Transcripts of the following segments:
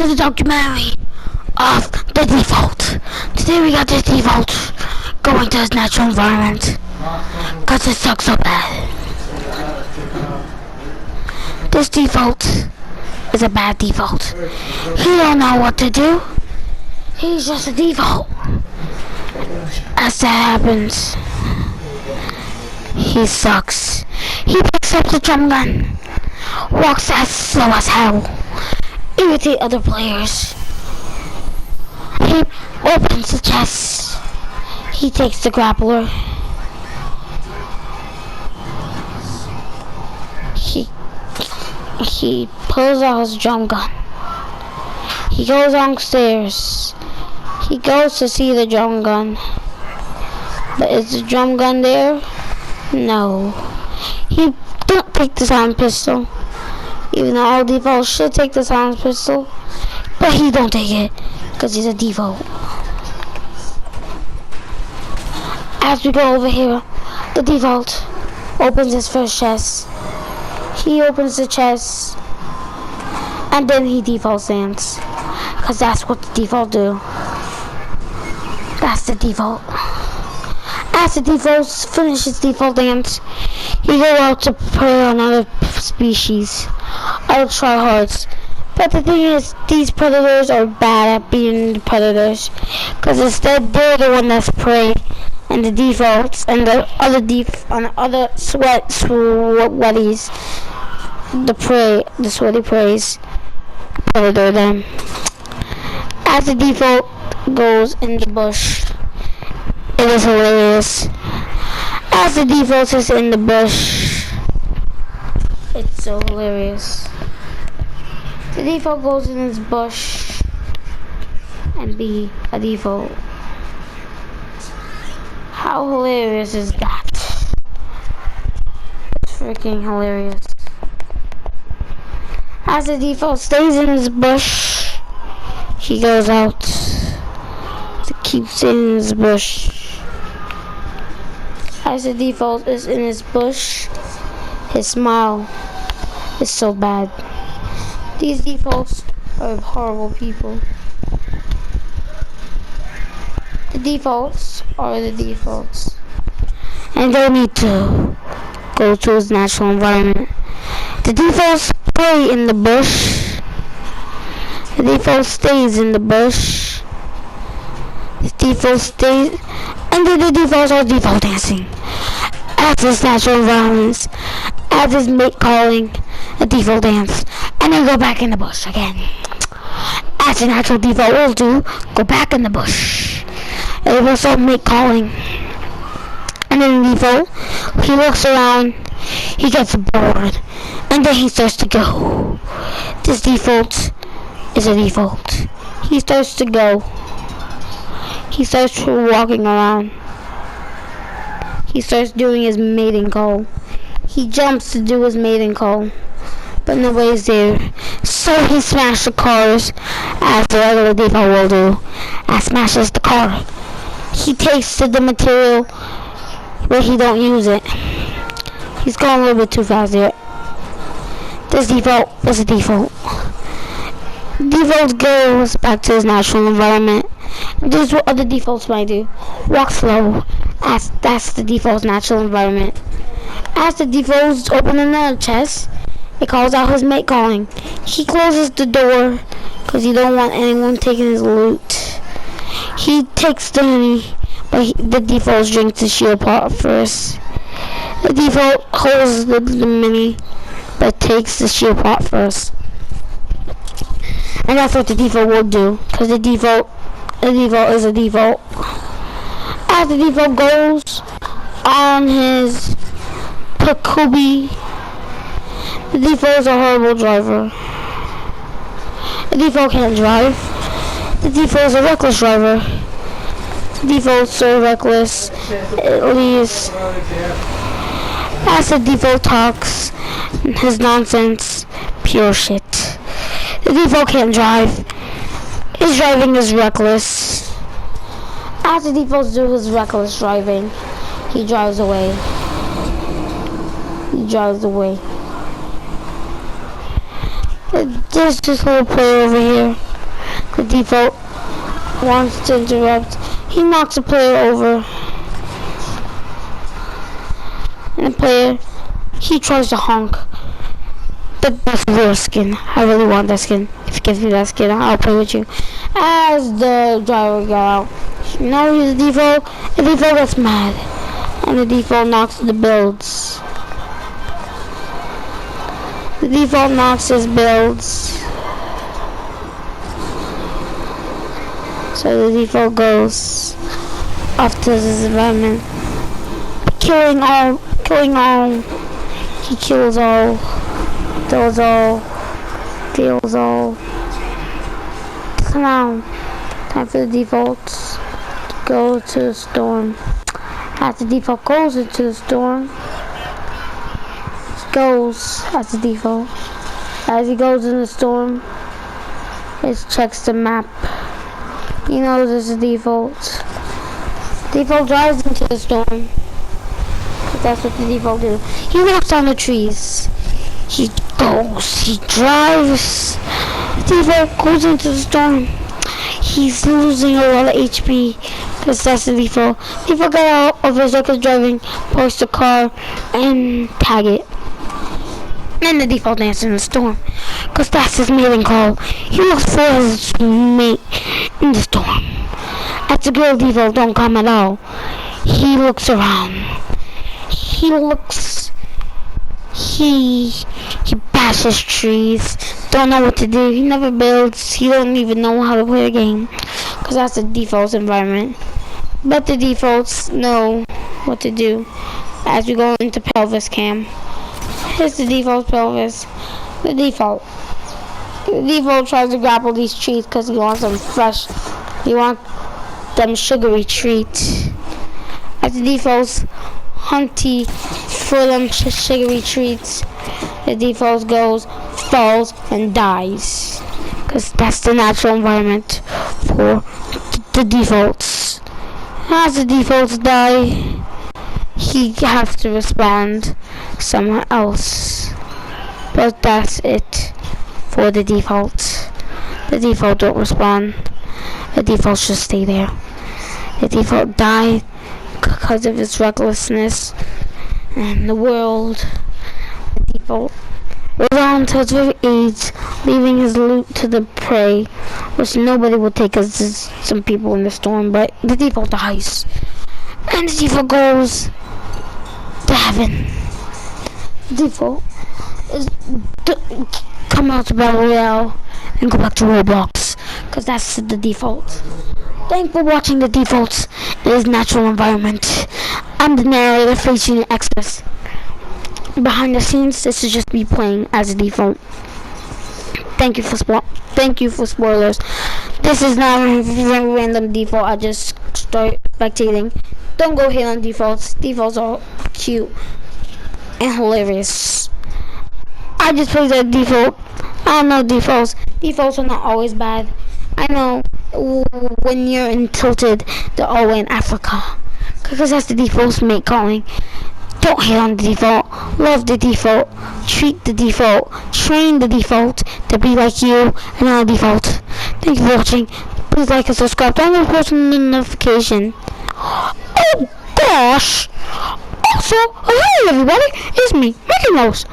to the documentary of the default. Today we got this default going to his natural environment because it sucks so bad. This default is a bad default. He don't know what to do. He's just a default. As that happens, he sucks. He picks up the drum gun, walks as slow as hell, irritate other players. He opens the chest. He takes the grappler. He pulls out his drum gun. He goes downstairs. He goes to see the drum gun. But is the drum gun there? No. He don't take the sound pistol. Even though all defaults should take the sound pistol. But he don't take it. Because he's a default. As we go over here, the default opens his first chest. He opens the chest. And then he default stands. Because that's what the default do. That's the default. As the default finishes default dance, he go out to prey on other species, other tryhards. But the thing is, these predators are bad at being predators, because instead they're the one that's prey, and the defaults and the other sweaties, the sweaty preys, predator them. As the default goes in the bush, it is hilarious. As the default is in the bush, it's so hilarious. The default goes in his bush and be a default. How hilarious is that? It's freaking hilarious. As the default stays in his bush, he goes out to keep staying in his bush. As the default is in his bush, his smile is so bad. These defaults are horrible people. The defaults are the defaults. And they need to go to his natural environment. The defaults play in the bush. The default stays in the bush. The default stays, and then the defaults are default dancing. As his natural environments, as his mate calling, a default dance, and then go back in the bush again. As a natural default will do, go back in the bush. And it will also mate calling. And then the default, he looks around, he gets bored, and then he starts to go. This default is a default. He starts to go. He starts walking around. He starts doing his mating call. He jumps to do his mating call, but nobody's there. So he smashes the cars, as the regular default will do, and smashes the car. He takes to the material where he don't use it. He's going a little bit too fast here. This default is a default. Default goes back to his natural environment. This is what other defaults might do. Walk slow. As that's the default's natural environment. As the defaults open another chest, it calls out his mate calling. He closes the door because he don't want anyone taking his loot. He takes the honey, but the default drinks the shield pot first. The default holds the mini, but takes the shield pot first. And that's what the default will do, because the default is a default. As the default goes on his Pakubi, the default is a horrible driver. The default can't drive. The default is a reckless driver. The default is so reckless, it leaves. As the default talks, his nonsense, pure shit. The default can't drive. His driving is reckless. As the defaults do his reckless driving, he drives away. He drives away. There's this little player over here. default wants to interrupt. He knocks the player over. And the player, he tries to honk. But that's a real skin. I really want that skin. If you give me that skin, I'll play with you. As the driver got out. Now he's the default. The default gets mad. And the default knocks the builds. The default knocks his builds. So the default goes off to this environment. Killing all. He kills all. Kills all. Kills all. Now, time for the defaults to go to the storm. As the default goes into the storm, goes as the default. As he goes in the storm, he checks the map. He knows it's the default. Default drives into the storm. That's what the default do. He walks on the trees. He goes. He drives. Default goes into the storm. He's losing a lot of HP because that's the default. Default got out of his reckless driving, post the car, and tag it. And the default dances in the storm because that's his mating call. He looks for his mate in the storm. As the girl default don't come at all. He looks around. He bashes trees. Don't know what to do. He never builds. He don't even know how to play the game. Because that's the default environment. But the defaults know what to do. As we go into pelvis cam. Here's the default pelvis. The default. The default tries to grapple these trees because he wants them fresh. He wants them sugary treats. As the defaults hunty for them sugary treats, the default goes, falls, and dies. Because that's the natural environment for the defaults. As the defaults die, he has to respond somewhere else. But that's it for the defaults. The default don't respond. The defaults just stay there. The default died because of his recklessness and the world. The default was on to his very age, leaving his loot to the prey, which nobody will take as there's some people in the storm, but the default dies. And the default goes to heaven. The default is come out to Battle Royale and go back to Roblox, because that's the default. Thanks for watching the defaults in his natural environment. I'm the narrator facing Express. Behind the scenes, this is just me playing as a default. Thank you for spoilers. This is not a random default. I just start spectating. Don't go hate on defaults. Defaults are cute and hilarious. I just play the default. I don't know defaults. Defaults are not always bad. I know when you're in Tilted, they're always in Africa. Because that's the default's mate calling. Don't hate on the default. Love the default. Treat the default. Train the default to be like you and not a default. Thank you for watching. Please like and subscribe. Turn on post notification. Oh gosh! Also, hey everybody, it's me, Mickey Mouse.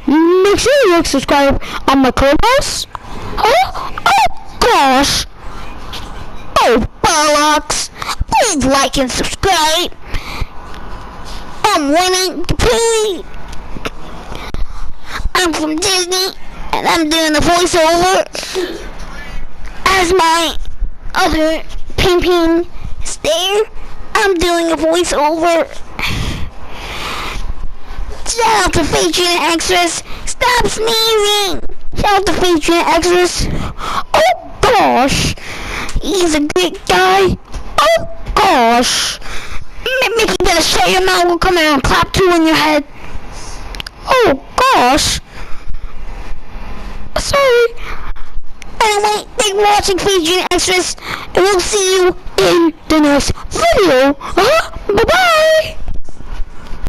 Make sure you like subscribe on my clubhouse. Oh gosh! Oh bollocks! Please like and subscribe. I'm winning to play. I'm from Disney, and I'm doing the voiceover as my other Ping is there. I'm doing a voiceover. Shout out to Patreon extras. Stop sneezing. Shout out to Patreon extras. Oh gosh, he's a great guy. Oh gosh. Mickey, better shut your mouth. We'll come in and clap two in your head. Oh gosh. Sorry. Anyway, thanks for watching Patreon extras, and we'll see you in the next video. Bye bye.